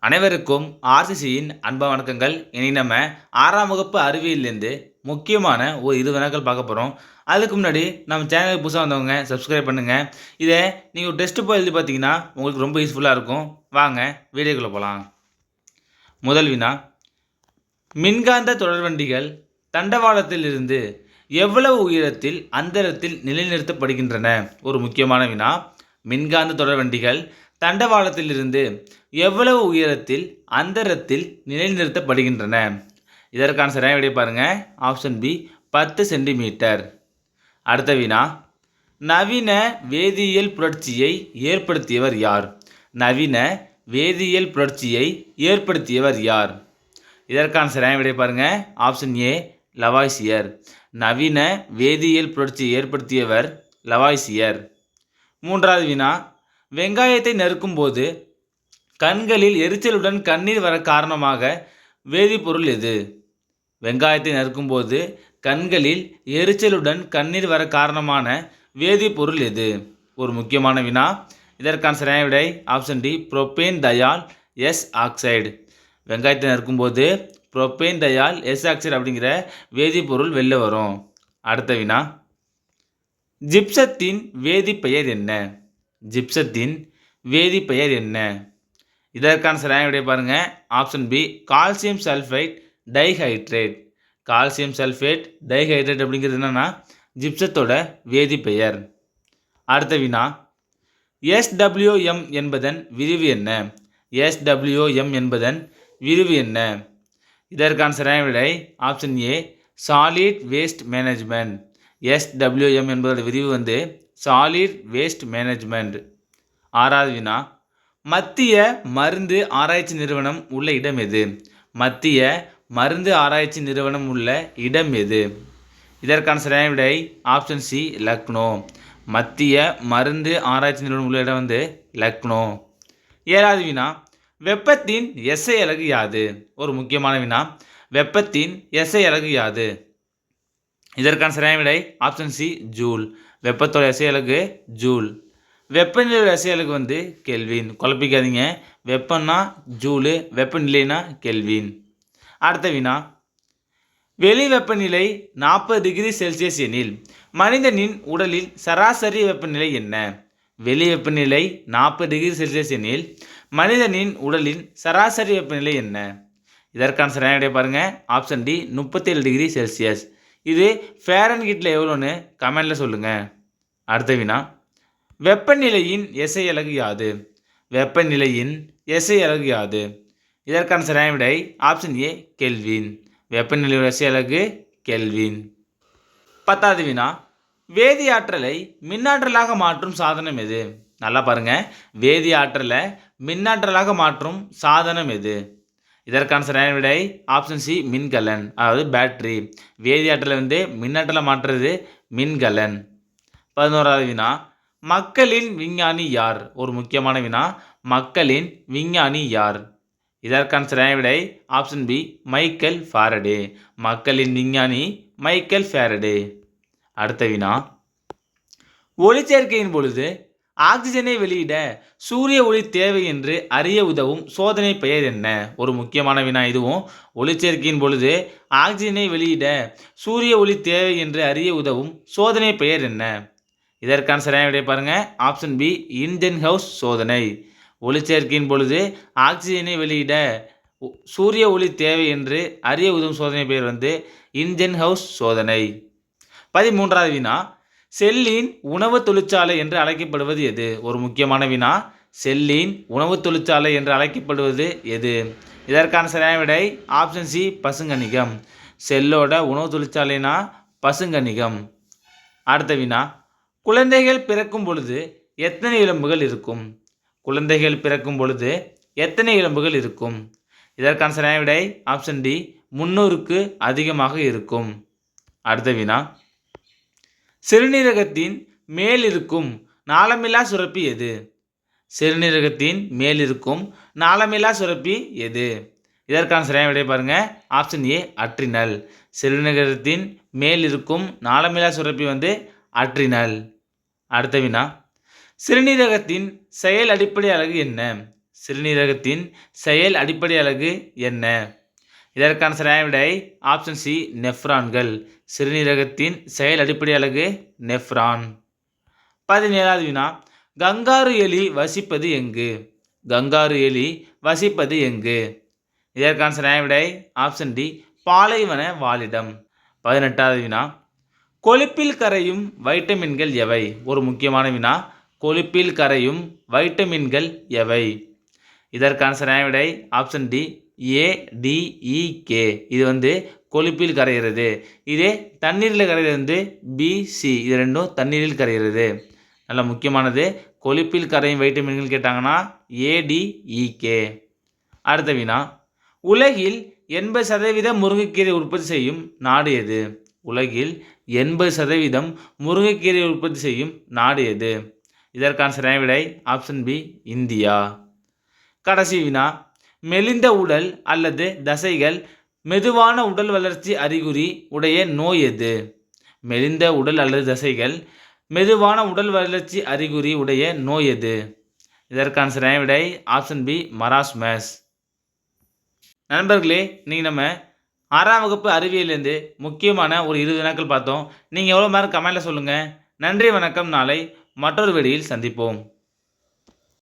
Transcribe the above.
அனைவருக்கும் ஆர்சிசியின் அன்பு வணக்கங்கள். இனி நம்ம 6ஆம் வகுப்பு அறிவியலிருந்து முக்கியமான ஒரு 20 வினாக்கள் பார்க்க போகிறோம். அதுக்கு முன்னாடி நம்ம சேனலுக்கு புதுசாக வந்தவங்க சப்ஸ்கிரைப் பண்ணுங்கள். இதை நீங்கள் ஒரு டெஸ்ட் போய் எழுதி பார்த்தீங்கன்னா உங்களுக்கு ரொம்ப யூஸ்ஃபுல்லாக இருக்கும். வாங்க வீடியோக்குள்ளே போகலாம். முதல் வினா, மின்காந்த தொடர்வண்டிகள் தண்டவாளத்தில் இருந்து எவ்வளவு உயரத்தில் அந்தரத்தில் நிலைநிறுத்தப்படுகின்றன? ஒரு முக்கியமான வினா. மின்காந்த தொடர்வண்டிகள் தண்டவாளத்தில் இருந்து எவ்வளவு உயரத்தில் அந்தரத்தில் நிலைநிறுத்தப்படுகின்றன? இதற்கான சரியான விடை பாருங்க. Option B 10 centimetre. அடுத்த வினா, நவீன வேதியியல் புரட்சியை ஏற்படுத்தியவர் யார்? நவீன வேதியியல் புரட்சியை ஏற்படுத்தியவர் யார்? இதற்கான சரியான விடை பாருங்க. Option A Lavoisier. நவீன வேதியியல் புரட்சியை ஏற்படுத்தியவர் லவாய்சியர். மூன்றாவது வினா, வெங்காயத்தை நறுக்கும் போது கண்களில் எரிச்சலுடன் கண்ணீர் வர காரணமாக வேதிப்பொருள் எது? வெங்காயத்தை நறுக்கும் போது கண்களில் எரிச்சலுடன் கண்ணீர் வர காரணமான வேதிப்பொருள் எது? ஒரு முக்கியமான வினா. இதற்கான சரியான விடை option D propanethial S oxide. வெங்காயத்தை நறுக்கும் போது புரோப்பேன் தயால் எஸ் ஆக்சைடு அப்படிங்கிற வேதிப்பொருள் வெளில வரும். அடுத்த வினா, ஜிப்சத்தின் வேதிப்பெயர் என்ன? ஜிப்சத்தின் வேதிப்பெயர் என்ன? இதற்கான சரியான விடை பாருங்க. Option B calcium sulphite dihydrate. Calcium sulphate dihydrate அப்படிங்கிறது என்னன்னா ஜிப்சத்தோட வேதிப்பெயர். அடுத்த வினா, SWM என்பதன் விரிவு என்ன? SWM என்பதன் விரிவு என்ன? இதற்கான சரியான விடை option A solid waste management. SWM என்பதோட விரிவு வந்து சாலிட் வேஸ்ட் மேனேஜ்மெண்ட். ஆறாவது வினா, மத்திய மருந்து ஆராய்ச்சி நிறுவனம் உள்ள இடம் எது? மத்திய மருந்து ஆராய்ச்சி நிறுவனம் உள்ள இடம் எது? இதற்கான சரியான விடை ஆப்ஷன் சி லக்னோ. மத்திய மருந்து ஆராய்ச்சி நிறுவனம் உள்ள இடம் வந்து லக்னோ. ஏழாவது வினா, வெப்பத்தின் எஸ்ஐ அலகு யாது? ஒரு முக்கியமான வினா. வெப்பத்தின் எஸ்ஐ அலகு யாது? இதற்கான சரியான விடை ஆப்ஷன் சி ஜூல். வெப்பத்தோட எஸ்ஐ அலகு ஜூல். வெப்பநிலையோட எஸ்ஐ அலகு வந்து கெல்வின். குழப்பிக்காதீங்க. வெப்பம்னா ஜூலு, வெப்பநிலைனா கெல்வின். அடுத்த வினா, வெளி வெப்பநிலை 40 டிகிரி செல்சியஸ் எனில் மனிதனின் உடலில் சராசரி வெப்பநிலை என்ன? வெளி வெப்பநிலை 40 டிகிரி செல்சியஸ் எனில் மனிதனின் உடலின் சராசரி வெப்பநிலை என்ன? இதற்கான சரியான விடை பாருங்க. Option D 37 degree Celsius. இது ஃபேரன்ஹீட்டில் எவ்வளோன்னு கமெண்டில் சொல்லுங்கள். அடுத்த வினா, வெப்பநிலையின் எஸ்ஐ அலகு யாது? வெப்பநிலையின் எஸ்ஐ அலகு யாது? இதற்கான சரியான விடை ஆப்ஷன் ஏ கெல்வின். வெப்பநிலையோட எஸ்ஐ அலகு கெல்வின். 10வது வினா, வேதி ஆற்றலை மின்னாற்றலாக மாற்றும் சாதனம் எது? நல்லா பாருங்க. வேதி ஆற்றலை மின்னாற்றலாக மாற்றும் சாதனம் எது? இதற்கான சரியான விடை ஆப்ஷன் சி மின்கலன், அதாவது பேட்டரி. வேதி ஆற்றலை வந்து மின்னாற்றலை மாற்றுறது மின்கலன். 11வது வினா, மக்களின் விஞ்ஞானி யார்? ஒரு முக்கியமான வினா. மக்களின் விஞ்ஞானி யார்? இதற்கான சரியான விடை ஆப்ஷன் பி மைக்கேல் ஃபாரடே. மக்களின் விஞ்ஞானி மைக்கேல் ஃபாரடே. அடுத்த வினா, ஒளிச்சேர்க்கையின் பொழுது ஆக்சிஜனை வெளியிட சூரிய ஒளி தேவை என்று அறிய உதவும் சோதனை பெயர் என்ன? ஒரு முக்கியமான வினா. இதுவும் ஒளிச்சேர்க்கையின் பொழுது ஆக்சிஜனை வெளியிட சூரிய ஒளி தேவை என்று அறிய உதவும் சோதனை பெயர் என்ன? இதற்கான சரியான விடை பாருங்க. ஆப்ஷன் பி இன்ஜன் ஹவுஸ் சோதனை. ஒளிச்சேர்க்கையின் பொழுது ஆக்சிஜனை வெளியிட சூரிய ஒளி தேவை என்று அறிய உதவும் சோதனை பெயர் வந்து இன்ஜன் ஹவுஸ் சோதனை. 13வது வினா, செல்லின் உணவு தொழிற்சாலை என்று அழைக்கப்படுவது எது? ஒரு முக்கியமான வினா. செல்லின் உணவு தொழிற்சாலை என்று அழைக்கப்படுவது எது? இதற்கான சரியான விடை ஆப்ஷன் சி பசுங்கணிகம். செல்லோட உணவு தொழிற்சாலைனா பசுங்கணிகம். அடுத்த வினா, குழந்தைகள் பிறக்கும் பொழுது எத்தனை எலும்புகள் இருக்கும்? குழந்தைகள் பிறக்கும் பொழுது எத்தனை எலும்புகள் இருக்கும்? இதற்கான சரியான விடை ஆப்ஷன் டி 300க்கு அதிகமாக இருக்கும். அடுத்த வினா, சிறுநீரகத்தின் மேல் இருக்கும் நாளமில்லா சுரப்பி எது? சிறுநீரகத்தின் மேல் இருக்கும் நாளமில்லா சுரப்பி எது? இதற்கான சரியான விடை பாருங்க. Option A adrenal. சிறுநீரகத்தின் மேல் இருக்கும் நாளமில்லா சுரப்பி வந்து அட்ரினல். அடுத்த வினா, சிறுநீரகத்தின் செயல் அடிப்படை அலகு என்ன? சிறுநீரகத்தின் செயல் அடிப்படை அலகு என்ன? இதற்கான சரியான விடை ஆப்ஷன் சி நெஃப்ரான்கள். சிறுநீரகத்தின் செயல் அடிப்படை அலகு நெஃப்ரான். 17வது வினா கங்காரு எலி வசிப்பது எங்கு? கங்காரு எலி வசிப்பது எங்கு? இதற்கான சரியான விடை ஆப்ஷன் டி பாலைவன வாழிடம். 18வது வினா கொழுப்பில் கரையும் வைட்டமின்கள் எவை? ஒரு முக்கியமான வினா. கொழுப்பில் கரையும் வைட்டமின்கள் எவை? இதற்கான சரியான விடை ஆப்ஷன் டி ஏடிஇகே. இது கொழுப்பில் கரைகிறது. இதே தண்ணீரில் கரைகிறது பிசி. இது ரெண்டும் தண்ணீரில் கரைகிறது. நல்ல முக்கியமானது. கொழுப்பில் கரையும் வைட்டமின்கள் கேட்டாங்கன்னா ஏடிஇகே. அடுத்த வினா உலகில் 80% முருங்கைக்கீரை உற்பத்தி செய்யும் நாடு எது? உலகில் 80% முருங்கைக்கீரை உற்பத்தி செய்யும் நாடு எது? இதற்கான சரியான விடை ஆப்ஷன் பி இந்தியா. கடைசி வினா மெலிந்த உடல் அல்லது தசைகள் மெதுவான உடல் வளர்ச்சி அறிகுறி உடைய நோய் எது? மெலிந்த உடல் அல்லது தசைகள் மெதுவான உடல் வளர்ச்சி அறிகுறி உடைய நோய் எது? இதற்கான சரியான விடை ஆப்ஷன் பி மராஸ்மஸ். நண்பர்களே, நீங்கள் நம்ம 6ஆம் வகுப்பு அறிவியலேருந்து முக்கியமான ஒரு 20 வினாக்கள் பார்த்தோம். நீங்கள் எவ்வளோ மார்க் கமெண்ட்டில் சொல்லுங்கள். நன்றி, வணக்கம். நாளை மற்றொரு வீடியோவில் சந்திப்போம்.